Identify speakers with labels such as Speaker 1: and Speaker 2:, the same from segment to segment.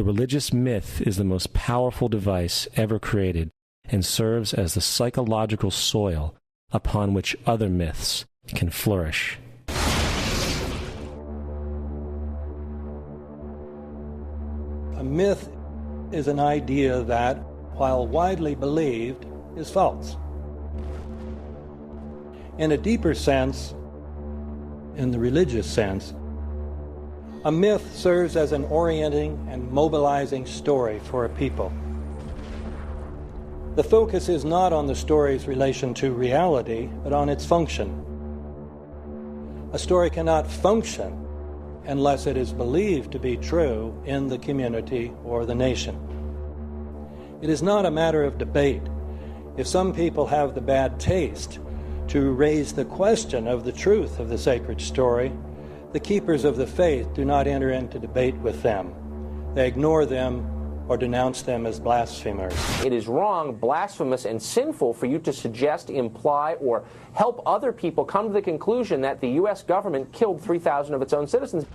Speaker 1: The religious myth is the most powerful device ever created and serves as the psychological soil upon which other myths can flourish.
Speaker 2: A myth is an idea that, while widely believed, is false. In a deeper sense, in the religious sense, a myth serves as an orienting and mobilizing story for a people. The focus is not on the story's relation to reality, but on its function. A story cannot function unless it is believed to be true in the community or the nation. It is not a matter of debate. If some people have the bad taste to raise the question of the truth of the sacred story, the keepers of the faith do not enter into debate with them. They ignore them or denounce them as blasphemers.
Speaker 3: It is wrong, blasphemous, and sinful for you to suggest, imply, or help other people come to the conclusion that the U.S. government killed 3,000 of its own citizens.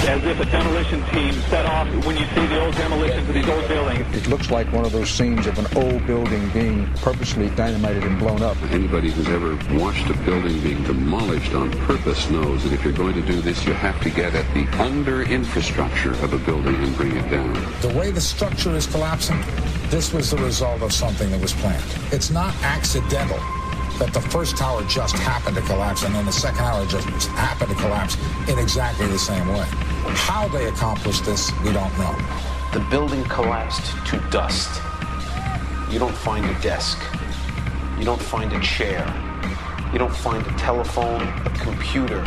Speaker 4: As if a demolition team set off when you see the old demolitions of these old buildings.
Speaker 5: It looks like one of those scenes of an old building being purposely dynamited and blown up.
Speaker 6: Anybody who's ever watched a building being demolished on purpose knows that if you're going to do this, you have to get at the under-infrastructure of a building and bring it down.
Speaker 5: The way the structure is collapsing, this was the result of something that was planned. It's not accidental that the first tower just happened to collapse and then the second tower just happened to collapse in exactly the same way. How they accomplished this, we don't know.
Speaker 7: The building collapsed to dust. You don't find a desk. You don't find a chair. You don't find a telephone, a computer.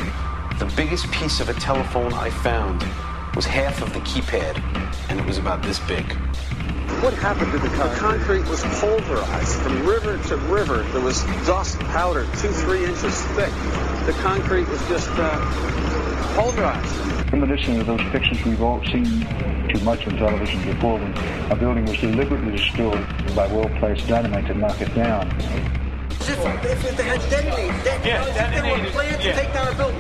Speaker 7: The biggest piece of a telephone I found was half of the keypad, and it was about this big.
Speaker 8: What happened to the concrete? The concrete was pulverized from river to river. There was dust, powder, 2-3 inches thick. The concrete was just pulverized.
Speaker 9: In addition to those pictures we've all seen too much on television before, when a building was deliberately destroyed by well-placed dynamite to knock it down.
Speaker 8: If they had detonated, they were planned to take down a building.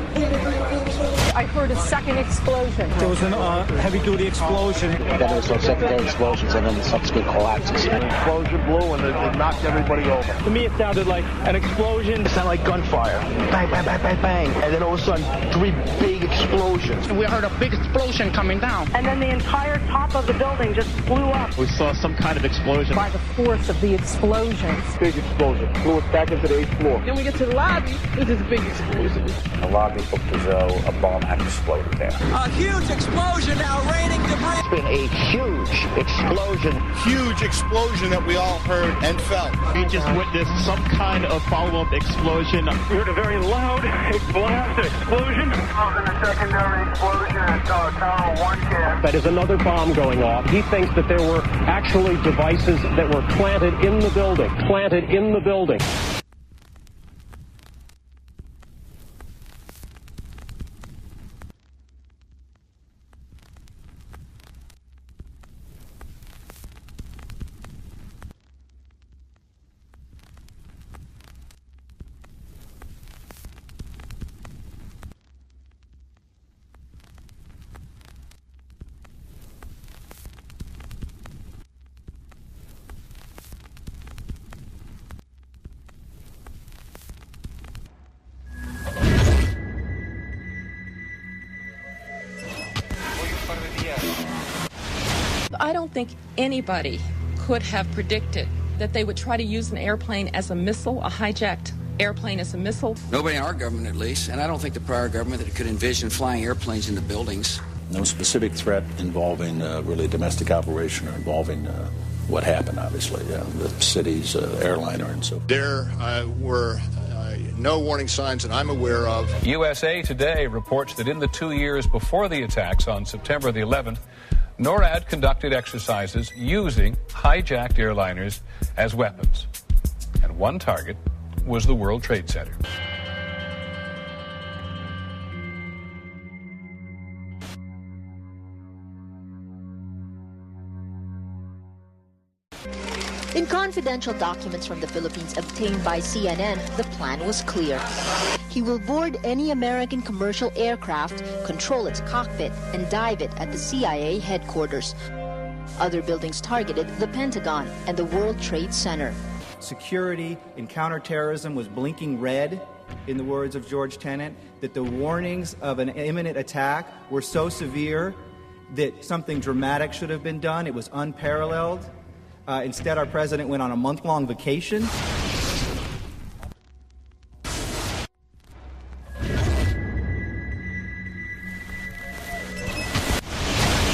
Speaker 10: I heard a second explosion.
Speaker 11: There was a heavy-duty explosion.
Speaker 12: Then there was some secondary explosions and then the subsequent collapses.
Speaker 13: An explosion blew and it knocked everybody over.
Speaker 14: To me, it sounded like an explosion.
Speaker 13: It sounded like gunfire. Bang, bang, bang, bang, bang. And then all of a sudden, 3 big explosions.
Speaker 10: We heard a big explosion coming down. And then the entire top of the building just blew up.
Speaker 14: We saw some kind of explosion.
Speaker 10: By the force of the explosions.
Speaker 13: Big explosion. Blew us back into the 8th floor.
Speaker 10: Then we get to the lobby. This is a big explosion.
Speaker 15: The lobby looked as though a bomb had exploded there.
Speaker 8: A huge explosion now raining debris.
Speaker 15: It's been a huge explosion.
Speaker 13: Huge explosion that we all heard and felt.
Speaker 14: We just witnessed some kind of follow-up explosion.
Speaker 4: We heard a very loud explosion.
Speaker 8: A secondary explosion at Tower 1 camp.
Speaker 14: That is another bomb going off. He thinks that there were actually devices that were planted in the building. Planted in the building.
Speaker 16: I don't think anybody could have predicted that they would try to use an airplane as a missile, a hijacked airplane as a missile.
Speaker 17: Nobody in our government, at least, and I don't think the prior government that could envision flying airplanes into buildings. No specific threat involving really domestic operation or involving what happened, obviously, the city's airliner and so forth.
Speaker 18: There were no warning signs that I'm aware of.
Speaker 19: USA Today reports that in the 2 years before the attacks on September the 11th, NORAD conducted exercises using hijacked airliners as weapons. And one target was the World Trade Center.
Speaker 20: In confidential documents from the Philippines obtained by CNN, the plan was clear. He will board any American commercial aircraft, control its cockpit, and dive it at the CIA headquarters. Other buildings targeted the Pentagon and the World Trade Center.
Speaker 21: Security in counterterrorism was blinking red, in the words of George Tenet, that the warnings of an imminent attack were so severe that something dramatic should have been done. It was unparalleled. Instead, our president went on a month-long vacation.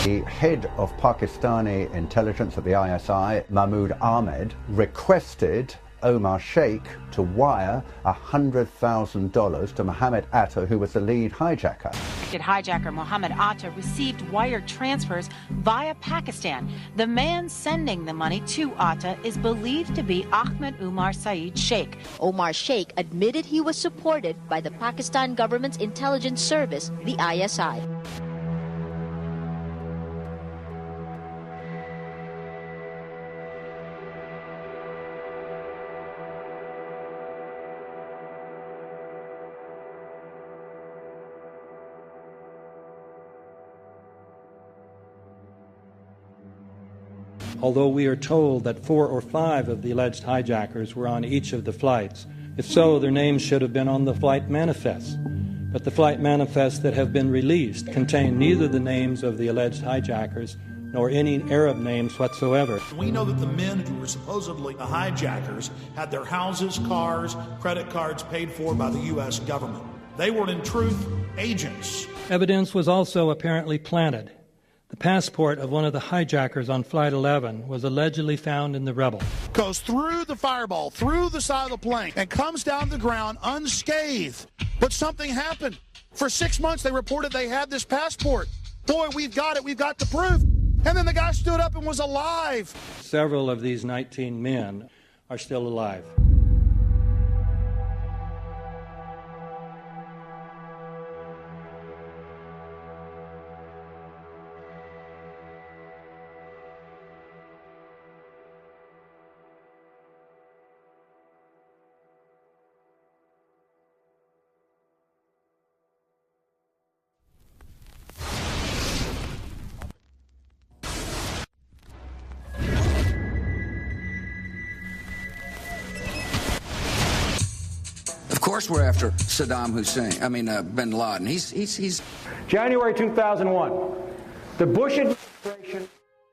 Speaker 22: The head of Pakistani intelligence at the ISI, Mahmoud Ahmed, requested Omar Sheikh to wire $100,000 to Mohammed Atta, who was the lead hijacker.
Speaker 23: Hijacker Mohammed Atta received wire transfers via Pakistan. The man sending the money to Atta is believed to be Ahmed Umar Saeed Sheikh.
Speaker 20: Omar Sheikh admitted he was supported by the Pakistan government's intelligence service, the ISI.
Speaker 2: Although we are told that 4 or 5 of the alleged hijackers were on each of the flights. If so, their names should have been on the flight manifests. But the flight manifests that have been released contain neither the names of the alleged hijackers nor any Arab names whatsoever.
Speaker 24: We know that the men who were supposedly the hijackers had their houses, cars, credit cards paid for by the U.S. government. They were, in truth, agents.
Speaker 2: Evidence was also apparently planted. The passport of one of the hijackers on Flight 11 was allegedly found in the rubble.
Speaker 24: Goes through the fireball, through the side of the plane, and comes down the ground unscathed. But something happened. For 6 months, they reported they had this passport. Boy, we've got it. We've got the proof. And then the guy stood up and was alive.
Speaker 2: Several of these 19 men are still alive.
Speaker 25: Of course we're after Saddam Hussein, bin Laden. He's
Speaker 26: January 2001, the Bush administration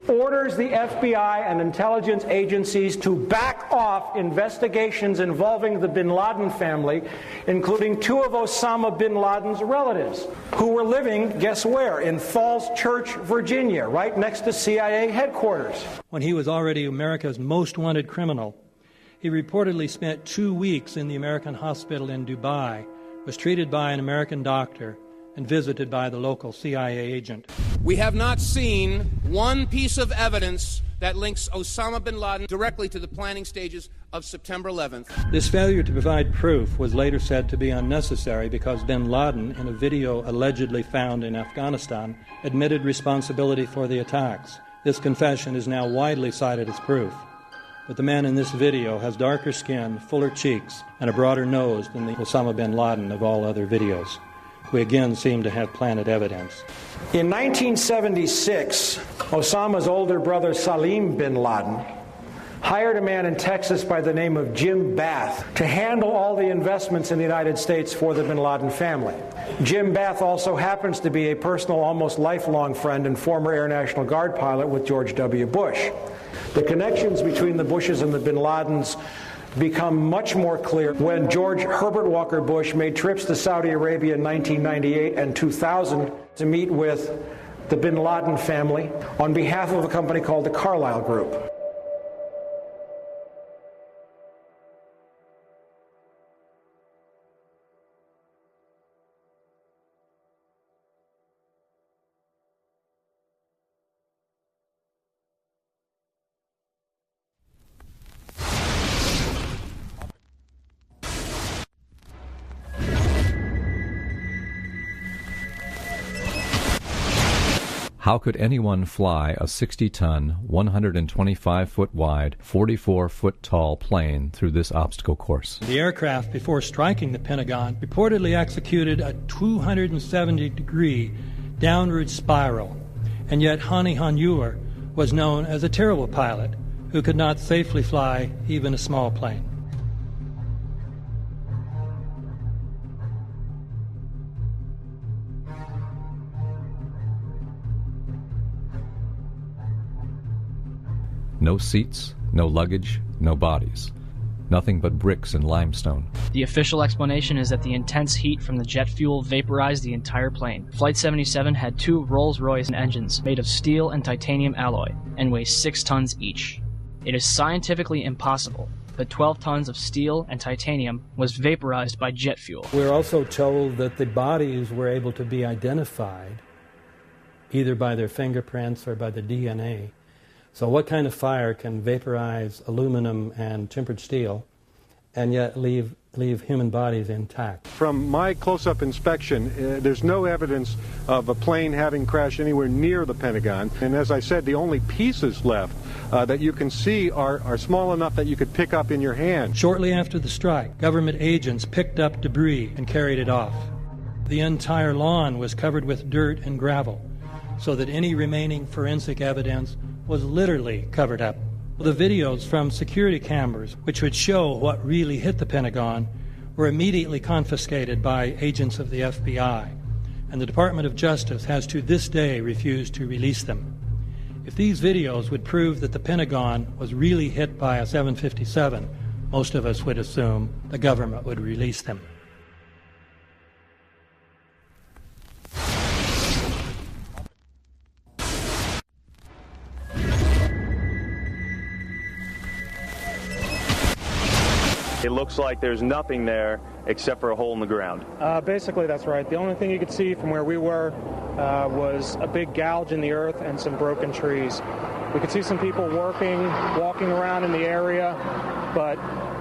Speaker 26: orders the FBI and intelligence agencies to back off investigations involving the bin Laden family, including 2 of Osama bin Laden's relatives, who were living, guess where, in Falls Church, Virginia, right next to CIA headquarters.
Speaker 2: When he was already America's most wanted criminal, he reportedly spent 2 weeks in the American hospital in Dubai, was treated by an American doctor, and visited by the local CIA agent.
Speaker 27: We have not seen one piece of evidence that links Osama bin Laden directly to the planning stages of September 11th.
Speaker 2: This failure to provide proof was later said to be unnecessary because bin Laden, in a video allegedly found in Afghanistan, admitted responsibility for the attacks. This confession is now widely cited as proof. But the man in this video has darker skin, fuller cheeks, and a broader nose than the Osama bin Laden of all other videos. We again seem to have planted evidence.
Speaker 26: In 1976, Osama's older brother Salim bin Laden hired a man in Texas by the name of Jim Bath to handle all the investments in the United States for the bin Laden family. Jim Bath also happens to be a personal, almost lifelong friend and former Air National Guard pilot with George W. Bush. The connections between the Bushes and the bin Ladens become much more clear when George Herbert Walker Bush made trips to Saudi Arabia in 1998 and 2000 to meet with the bin Laden family on behalf of a company called the Carlyle Group.
Speaker 1: How could anyone fly a 60-ton, 125-foot wide, 44-foot tall plane through this obstacle course?
Speaker 2: The aircraft, before striking the Pentagon, reportedly executed a 270-degree downward spiral, and yet Hani Hanjour was known as a terrible pilot who could not safely fly even a small plane.
Speaker 1: No seats, no luggage, no bodies. Nothing but bricks and limestone.
Speaker 3: The official explanation is that the intense heat from the jet fuel vaporized the entire plane. Flight 77 had 2 Rolls-Royce engines made of steel and titanium alloy and weigh 6 tons each. It is scientifically impossible that 12 tons of steel and titanium was vaporized by jet fuel.
Speaker 2: We're also told that the bodies were able to be identified either by their fingerprints or by the DNA. So what kind of fire can vaporize aluminum and tempered steel and yet leave human bodies intact?
Speaker 14: From my close-up inspection, there's no evidence of a plane having crashed anywhere near the Pentagon. And as I said, the only pieces left that you can see are small enough that you could pick up in your hand.
Speaker 2: Shortly after the strike, government agents picked up debris and carried it off. The entire lawn was covered with dirt and gravel, so that any remaining forensic evidence was literally covered up. The videos from security cameras, which would show what really hit the Pentagon, were immediately confiscated by agents of the FBI, and the Department of Justice has to this day refused to release them. If these videos would prove that the Pentagon was really hit by a 757, most of us would assume the government would release them.
Speaker 5: It looks like there's nothing there except for a hole in the ground.
Speaker 14: Basically, that's right. The only thing you could see from where we were was a big gouge in the earth and some broken trees. We could see some people walking around in the area, but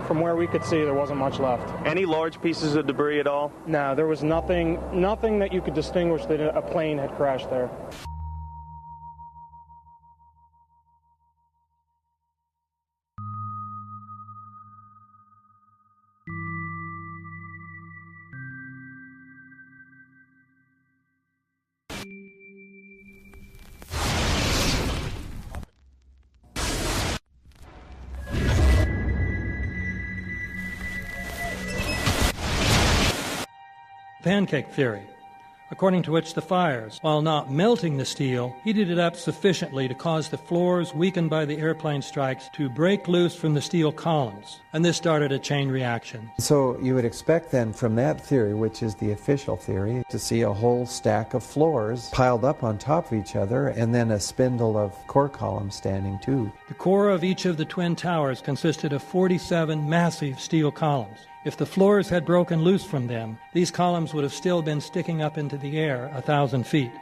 Speaker 14: from where we could see, there wasn't much left.
Speaker 5: Any large pieces of debris at all?
Speaker 14: No, there was nothing that you could distinguish that a plane had crashed there.
Speaker 2: Pancake theory, according to which the fires, while not melting the steel, heated it up sufficiently to cause the floors weakened by the airplane strikes to break loose from the steel columns, and this started a chain reaction.
Speaker 6: So you would expect then from that theory, which is the official theory, to see a whole stack of floors piled up on top of each other and then a spindle of core columns standing too.
Speaker 2: The core of each of the twin towers consisted of 47 massive steel columns. If the floors had broken loose from them, these columns would have still been sticking up into the air 1,000 feet.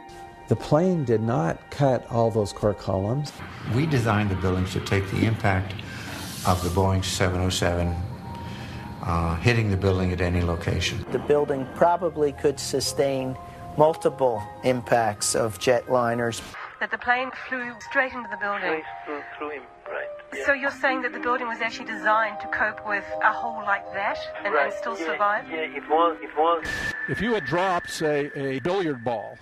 Speaker 6: The plane did not cut all those core columns.
Speaker 7: We designed the buildings to take the impact of the Boeing 707 hitting the building at any location.
Speaker 9: The building probably could sustain multiple impacts of jetliners.
Speaker 11: That the plane flew straight into the building.
Speaker 9: Through him, right. Yeah.
Speaker 11: So you're saying that the building was actually designed to cope with a hole like that and still survive?
Speaker 7: Yeah, it was.
Speaker 14: If you had dropped, say, a billiard ball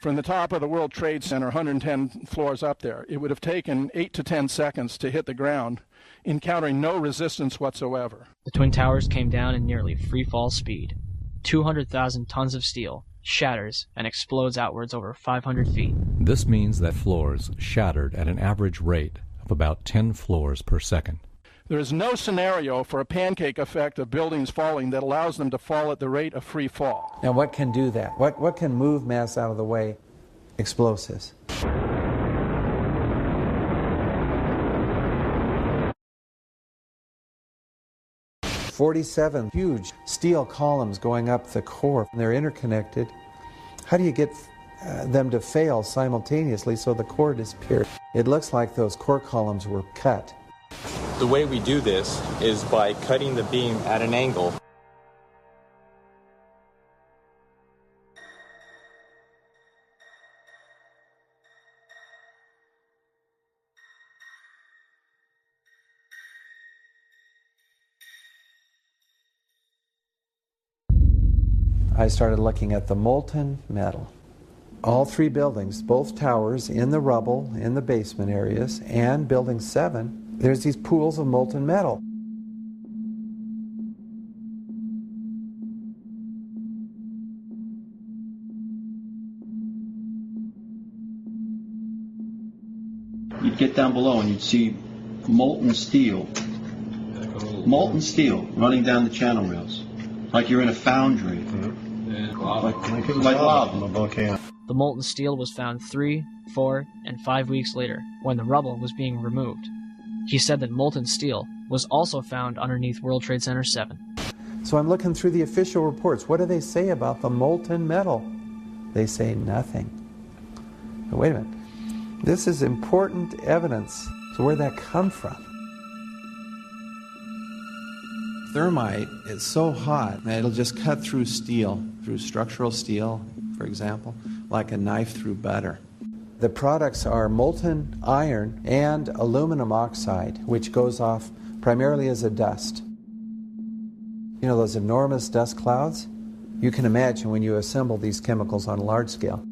Speaker 14: from the top of the World Trade Center, 110 floors up there, it would have taken 8 to 10 seconds to hit the ground, encountering no resistance whatsoever.
Speaker 3: The Twin Towers came down in nearly free-fall speed. 200,000 tons of steel shatters and explodes outwards over 500 feet.
Speaker 1: This means that floors shattered at an average rate of about 10 floors per second.
Speaker 14: There is no scenario for a pancake effect of buildings falling that allows them to fall at the rate of free fall.
Speaker 6: Now what can do that? What can move mass out of the way explosives. "47 huge steel columns going up the core. They're interconnected. How do you get them to fail simultaneously so the core disappears? It looks like those core columns were cut."
Speaker 4: The way we do this is by cutting the beam at an angle.
Speaker 6: I started looking at the molten metal. All three buildings, both towers in the rubble, in the basement areas, and Building 7, there's these pools of molten metal.
Speaker 8: You'd get down below and you'd see molten steel running down the channel rails, like you're in a foundry. Like lava.
Speaker 3: The molten steel was found 3, 4, and 5 weeks later, when the rubble was being removed. He said that molten steel was also found underneath World Trade Center 7.
Speaker 6: So I'm looking through the official reports. What do they say about the molten metal? They say nothing. Now, wait a minute. This is important evidence. So where'd that come from? Thermite is so hot that it'll just cut through steel, through structural steel, for example, like a knife through butter. The products are molten iron and aluminum oxide, which goes off primarily as a dust. You know those enormous dust clouds? You can imagine when you assemble these chemicals on a large scale.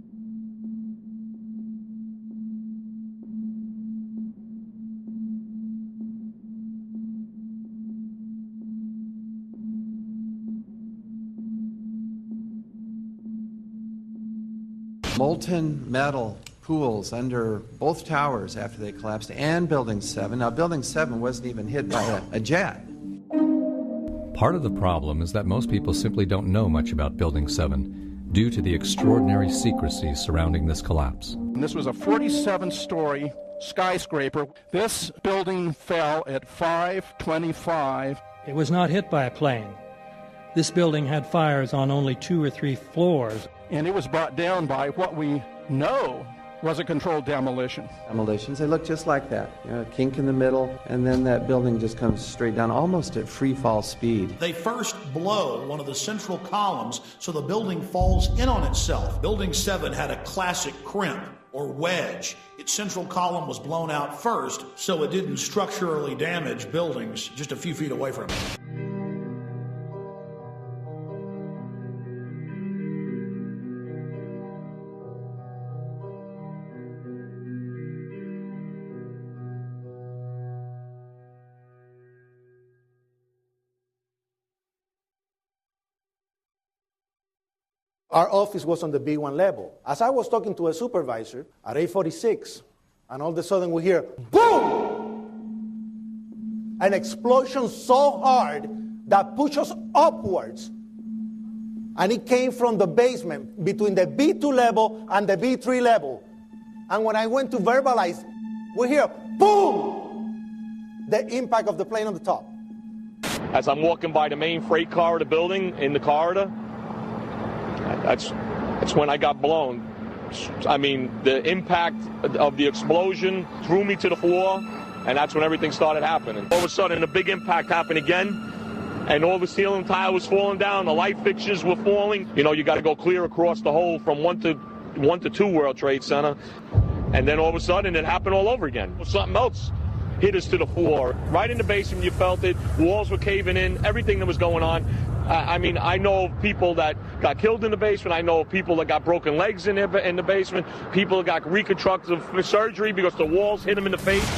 Speaker 6: Molten metal pools under both towers after they collapsed, and Building 7. Now, Building 7 wasn't even hit by a jet.
Speaker 1: Part of the problem is that most people simply don't know much about Building 7 due to the extraordinary secrecy surrounding this collapse.
Speaker 24: And this was a 47-story skyscraper. This building fell at 5:25.
Speaker 2: It was not hit by a plane. This building had fires on only 2 or 3 floors.
Speaker 24: And it was brought down by what we know was a controlled demolition.
Speaker 6: Demolitions, they look just like that. You know, a kink in the middle, and then that building just comes straight down, almost at free fall speed.
Speaker 24: They first blow one of the central columns so the building falls in on itself. Building 7 had a classic crimp or wedge. Its central column was blown out first, so it didn't structurally damage buildings just a few feet away from it.
Speaker 10: Our office was on the B1 level. As I was talking to a supervisor at 8:46, and all of a sudden we hear, boom! An explosion so hard that pushed us upwards. And it came from the basement between the B2 level and the B3 level. And when I went to verbalize, we hear, boom! The impact of the plane on the top.
Speaker 5: As I'm walking by the main freight corridor building in the corridor, that's when I got blown. I mean, the impact of the explosion threw me to the floor, and that's when everything started happening. All of a sudden, a big impact happened again, and all the ceiling tile was falling down, the light fixtures were falling. You know, you got to go clear across the whole from 1 to 2 World Trade Center, and then all of a sudden, it happened all over again. Something else hit us to the floor. Right in the basement, you felt it. Walls were caving in, everything that was going on. I mean, I know of people that got killed in the basement. I know of people that got broken legs in the basement. People that got reconstructive surgery because the walls hit them in the face.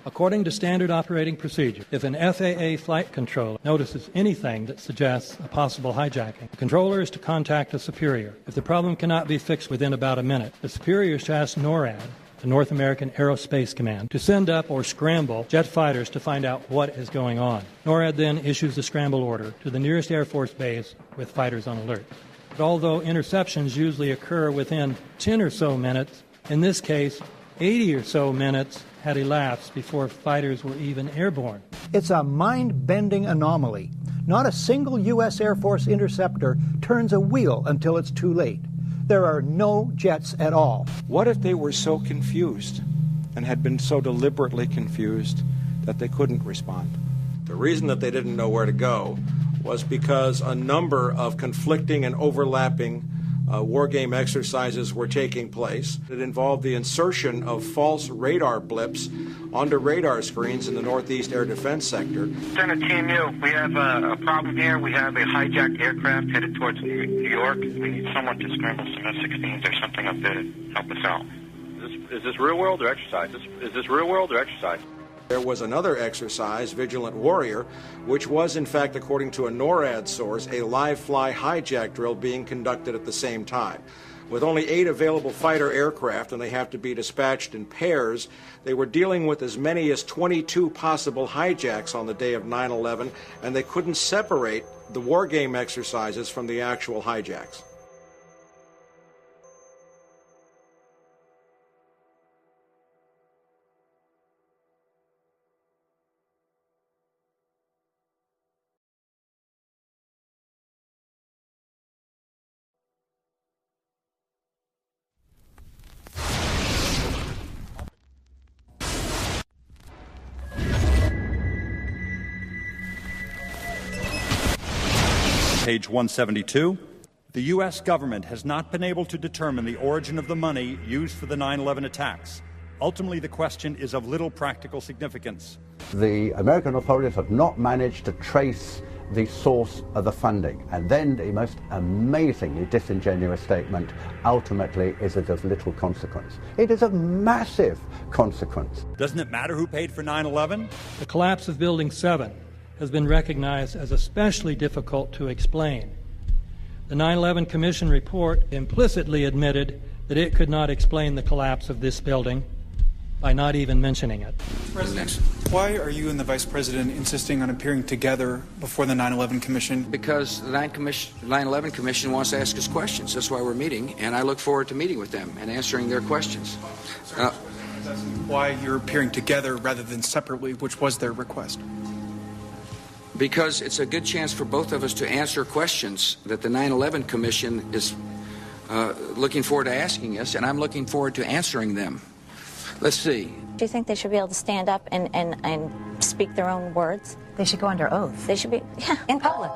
Speaker 2: According to standard operating procedure, if an FAA flight controller notices anything that suggests a possible hijacking, the controller is to contact a superior. If the problem cannot be fixed within about a minute, the superior is to ask NORAD to North American Aerospace Command to send up or scramble jet fighters to find out what is going on. NORAD then issues the scramble order to the nearest Air Force base with fighters on alert. But although interceptions usually occur within 10 or so minutes, in this case, 80 or so minutes had elapsed before fighters were even airborne.
Speaker 12: It's a mind-bending anomaly. Not a single U.S. Air Force interceptor turns a wheel until it's too late. There are no jets at all.
Speaker 13: What if they were so confused and had been so deliberately confused that they couldn't respond?
Speaker 15: The reason that they didn't know where to go was because a number of conflicting and overlapping war game exercises were taking place. It involved the insertion of false radar blips onto radar screens in the Northeast Air Defense Sector.
Speaker 16: Center Team U, we have a problem here. We have a hijacked aircraft headed towards New York. We need someone to scramble some F-16s or something up there to help us out.
Speaker 17: Is this real world or exercise? Is this real world or exercise?
Speaker 15: There was another exercise, Vigilant Warrior, which was, in fact, according to a NORAD source, a live-fly hijack drill being conducted at the same time. With only 8 available fighter aircraft, and they have to be dispatched in pairs, they were dealing with as many as 22 possible hijacks on the day of 9/11, and they couldn't separate the war game exercises from the actual hijacks.
Speaker 18: Page 172. The U.S. government has not been able to determine the origin of the money used for the 9/11 attacks. Ultimately, the question is of little practical significance.
Speaker 22: The American authorities have not managed to trace the source of the funding. And then the most amazingly disingenuous statement, ultimately, is it of little consequence. It is of massive consequence.
Speaker 18: Doesn't it matter who paid for 9/11?
Speaker 2: The collapse of Building 7 has been recognized as especially difficult to explain. The 9/11 Commission report implicitly admitted that it could not explain the collapse of this building by not even mentioning it.
Speaker 19: President, why are you and the Vice President insisting on appearing together before the 9/11 Commission?
Speaker 25: Because the 9/11 Commission wants to ask us questions. That's why we're meeting, and I look forward to meeting with them and answering their questions.
Speaker 19: Why you're appearing together rather than separately, which was their request?
Speaker 25: Because it's a good chance for both of us to answer questions that the 9/11 Commission is looking forward to asking us, and I'm looking forward to answering them. Let's see.
Speaker 28: Do you think they should be able to stand up and speak their own words?
Speaker 29: They should go under oath.
Speaker 28: They should be, yeah.
Speaker 29: In public.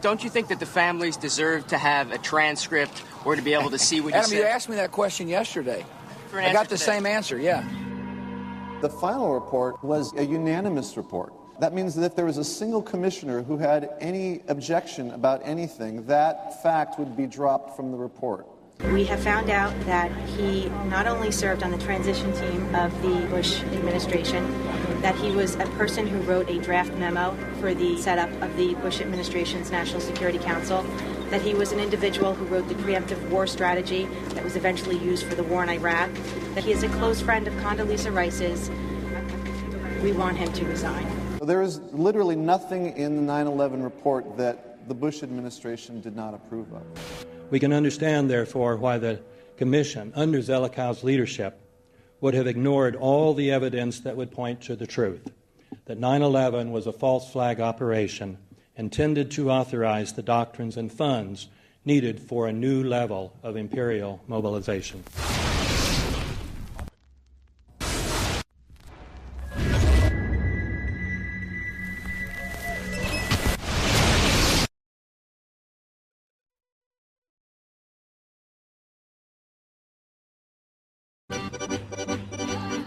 Speaker 30: Don't you think that the families deserve to have a transcript or to be able to see what you
Speaker 25: Adam,
Speaker 30: said?
Speaker 25: you asked me that question yesterday. I got the same answer, yeah.
Speaker 31: The final report was a unanimous report. That means that if there was a single commissioner who had any objection about anything, that fact would be dropped from the report.
Speaker 32: We have found out that he not only served on the transition team of the Bush administration, that he was a person who wrote a draft memo for the setup of the Bush administration's National Security Council, that he was an individual who wrote the preemptive war strategy that was eventually used for the war in Iraq, that he is a close friend of Condoleezza Rice's. We want him to resign.
Speaker 31: There is literally nothing in the 9/11 report that the Bush administration did not approve of.
Speaker 2: We can understand, therefore, why the Commission, under Zelikow's leadership, would have ignored all the evidence that would point to the truth, that 9/11 was a false flag operation intended to authorize the doctrines and funds needed for a new level of imperial mobilization.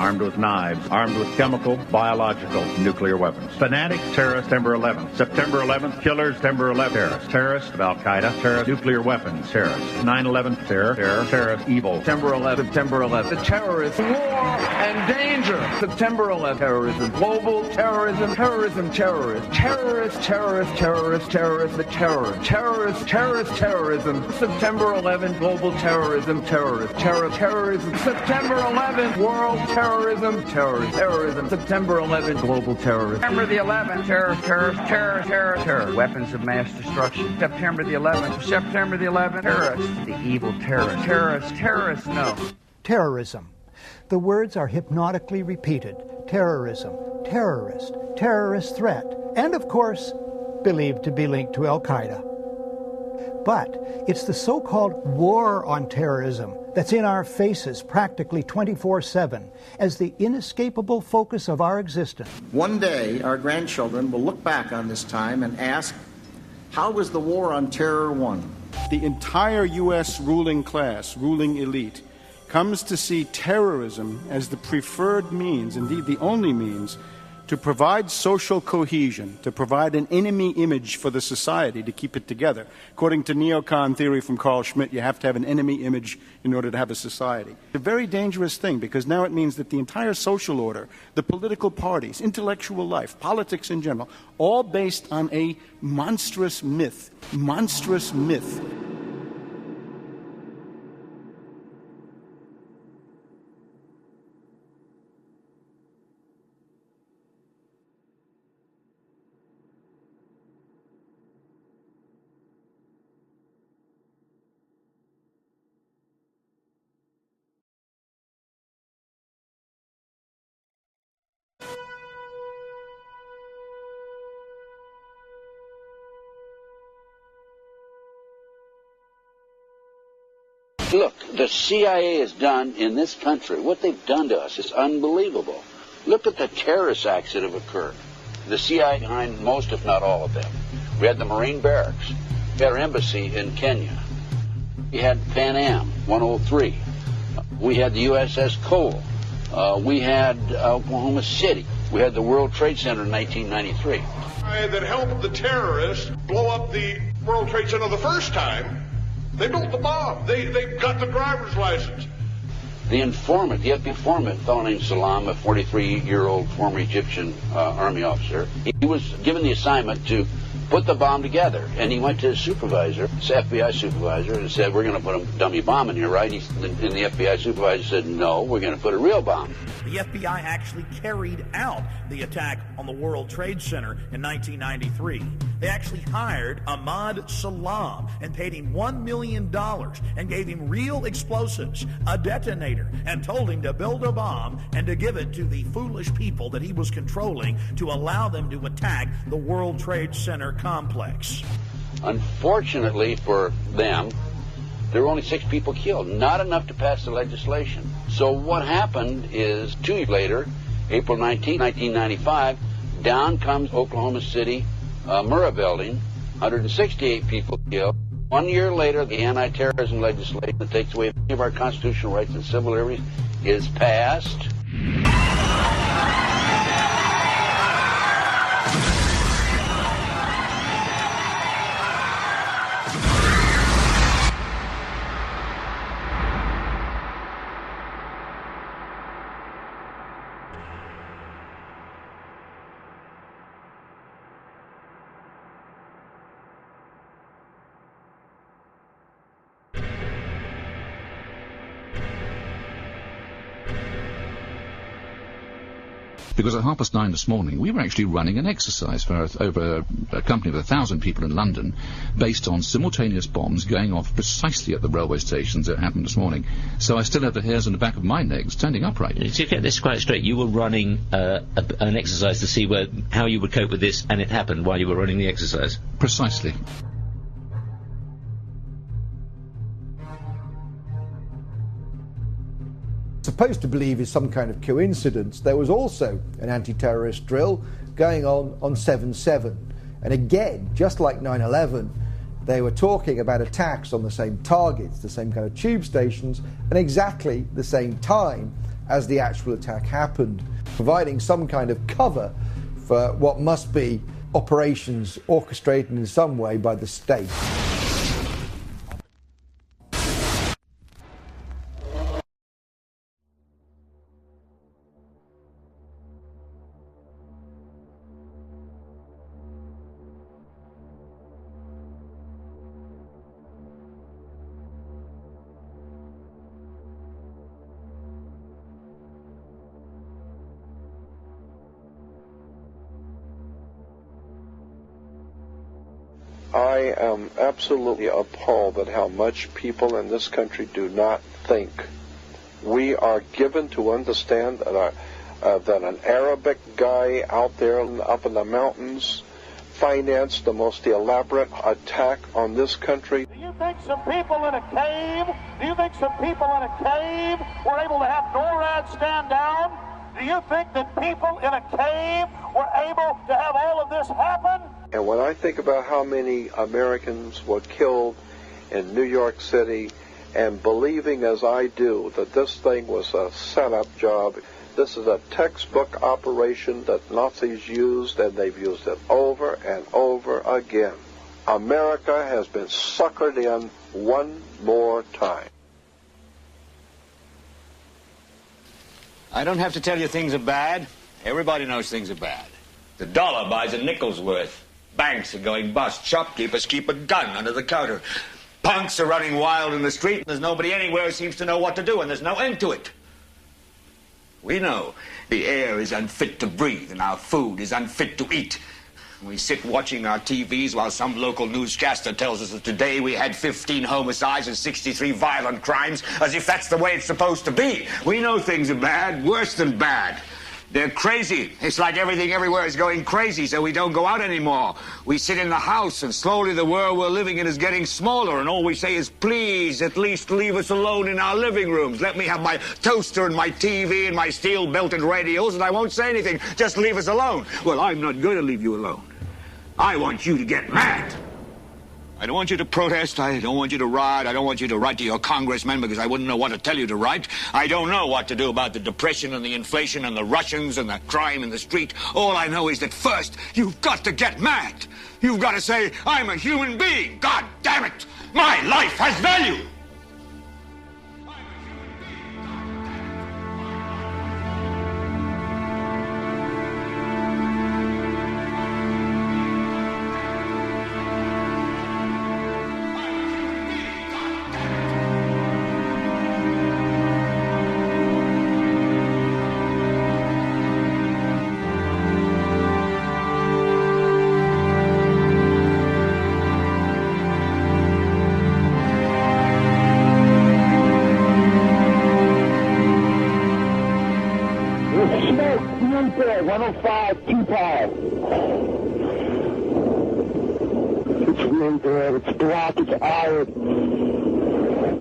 Speaker 4: armed with knives, armed with chemical, biological, nuclear weapons. Fanatics, terrorists, September 11th. September 11th, killers, September 11th, terrorists of Al-Qaeda, terrorists, nuclear weapons, terrorists. 9/11, terror, terrorist, evil.
Speaker 7: September 11th, September 11th. The terrorists, war and danger. September 11th, terrorism, global terrorism, terrorism, terrorists, terrorists, terrorists, terrorists, terrorists, the terror, terrorists, terrorist, terrorism. September 11th, global terrorism, terrorist, terror, terrorism. September 11th, world terrorism, terrorist, terrorism. September 11th, global terrorism. September the 11th, terror, terror, terror, terror, terror. Weapons of mass destruction. September the 11th, September the 11th, terrorists, the evil terrorists, terrorists, terrorists, no.
Speaker 12: Terrorism. The words are hypnotically repeated. Terrorism, terrorist, terrorist threat, and of course, believed to be linked to Al-Qaeda. But it's the so-called war on terrorism that's in our faces practically 24/7 as the inescapable focus of our existence.
Speaker 8: One day, our grandchildren will look back on this time and ask, how was the war on terror won?
Speaker 9: The entire U.S. ruling class, ruling elite, comes to see terrorism as the preferred means, indeed the only means, to provide social cohesion, to provide an enemy image for the society to keep it together. According to neocon theory from Carl Schmitt, you have to have an enemy image in order to have a society. It's a very dangerous thing because now it means that the entire social order, the political parties, intellectual life, politics in general, all based on a monstrous myth. Monstrous myth.
Speaker 11: Look, the CIA has done in this country, what they've done to us is unbelievable. Look at the terrorist acts that have occurred. The CIA behind most, if not all of them. We had the Marine Barracks. We had our embassy in Kenya. We had Pan Am 103. We had the USS Cole. We had Oklahoma City. We had the World Trade Center in 1993.
Speaker 14: That helped the terrorists blow up the World Trade Center the first time. They built the bomb. They got the driver's license.
Speaker 11: The informant, the FBI informant, a fellow named Salam, a 43-year-old former Egyptian army officer, he was given the assignment to put the bomb together. And he went to his supervisor, his FBI supervisor, and said, we're going to put a dummy bomb in here, right? And the FBI supervisor said, no, we're going to put a real bomb.
Speaker 20: The FBI actually carried out the attack on the World Trade Center in 1993. They actually hired Ahmad Salam and paid him $1 million and gave him real explosives, a detonator, and told him to build a bomb and to give it to the foolish people that he was controlling to allow them to attack the World Trade Center complex.
Speaker 11: Unfortunately for them, there were only 6 people killed, not enough to pass the legislation. So what happened is 2 years later, April 19, 1995, down comes Oklahoma City Murrah building, 168 people killed. 1 year later, the anti-terrorism legislation that takes away many of our constitutional rights and civil liberties is passed.
Speaker 21: Because at 9:30 this morning, we were actually running an exercise for over a company of 1,000 people in London, based on simultaneous bombs going off precisely at the railway stations that happened this morning. So I still have the hairs on the back of my neck standing upright.
Speaker 23: To get this quite straight, you were running an exercise to see how you would cope with this, and it happened while you were running the exercise?
Speaker 21: Precisely.
Speaker 26: Supposed to believe is some kind of coincidence, there was also an anti-terrorist drill going on 7/7. And again, just like 9/11, they were talking about attacks on the same targets, the same kind of tube stations, and exactly the same time. as the actual attack happened, providing some kind of cover for what must be operations orchestrated in some way by the state.
Speaker 1: I am absolutely appalled at how much people in this country do not think. We are given to understand that, that an Arabic guy out there up in the mountains financed the most elaborate attack on this country.
Speaker 3: Do you think some people in a cave were able to have NORAD stand down? Do you think that people in a cave were able to have all of this happen?
Speaker 1: And when I think about how many Americans were killed in New York City, and believing as I do that this thing was a setup job, this is a textbook operation that Nazis used, and they've used it over and over again. America has been suckered in one more time.
Speaker 5: I don't have to tell you things are bad. Everybody knows things are bad. The dollar buys a nickel's worth. Banks are going bust. Shopkeepers keep a gun under the counter. Punks are running wild in the street, and there's nobody anywhere who seems to know what to do, and there's no end to it. We know the air is unfit to breathe, and our food is unfit to eat. We sit watching our TVs while some local newscaster tells us that today we had 15 homicides and 63 violent crimes, as if that's the way it's supposed to be. We know things are bad, worse than bad. They're crazy. It's like everything everywhere is going crazy, so we don't go out anymore. We sit in the house, and slowly the world we're living in is getting smaller, and all we say is, please, at least leave us alone in our living rooms. Let me have my toaster and my TV and my steel-belted radios, and I won't say anything. Just leave us alone. Well, I'm not going to leave you alone. I want you to get mad. I don't want you to protest. I don't want you to riot. I don't want you to write to your congressmen because I wouldn't know what to tell you to write. I don't know what to do about the depression and the inflation and the Russians and the crime in the street. All I know is that first, you've got to get mad. You've got to say, I'm a human being. God damn it. My life has value.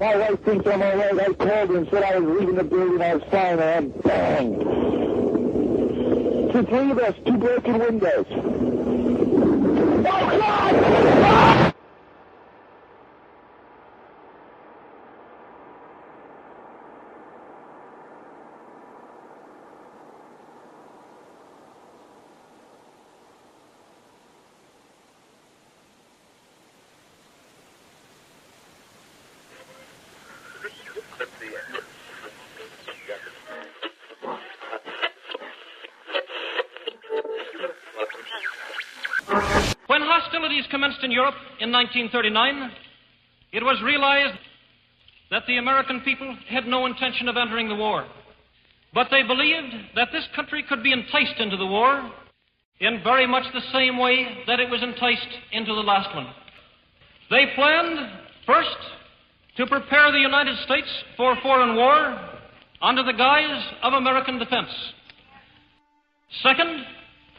Speaker 3: My wife thinks I'm all right. I called her and said I was leaving the building. I was fine, and bang. Two, three of us, two broken windows. Oh, God! Ah!
Speaker 6: When hostilities commenced in Europe in 1939, it was realized that the American people had no intention of entering the war. But they believed that this country could be enticed into the war in very much the same way that it was enticed into the last one. They planned, first, to prepare the United States for foreign war under the guise of American defense. Second,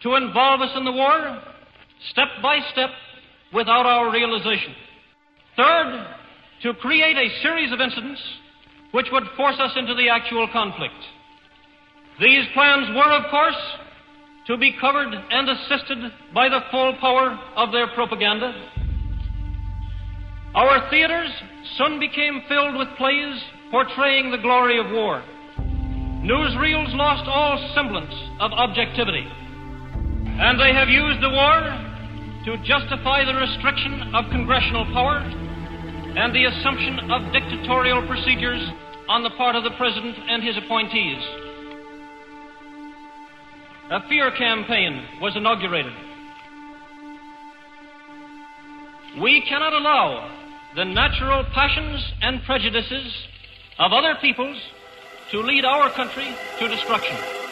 Speaker 6: to involve us in the war step by step without our realization. Third, to create a series of incidents which would force us into the actual conflict. These plans were, of course, to be covered and assisted by the full power of their propaganda. Our theaters soon became filled with plays portraying the glory of war. newsreels lost all semblance of objectivity, and they have used the war to justify the restriction of congressional power and the assumption of dictatorial procedures on the part of the President and his appointees. A fear campaign was inaugurated. We cannot allow the natural passions and prejudices of other peoples to lead our country to destruction.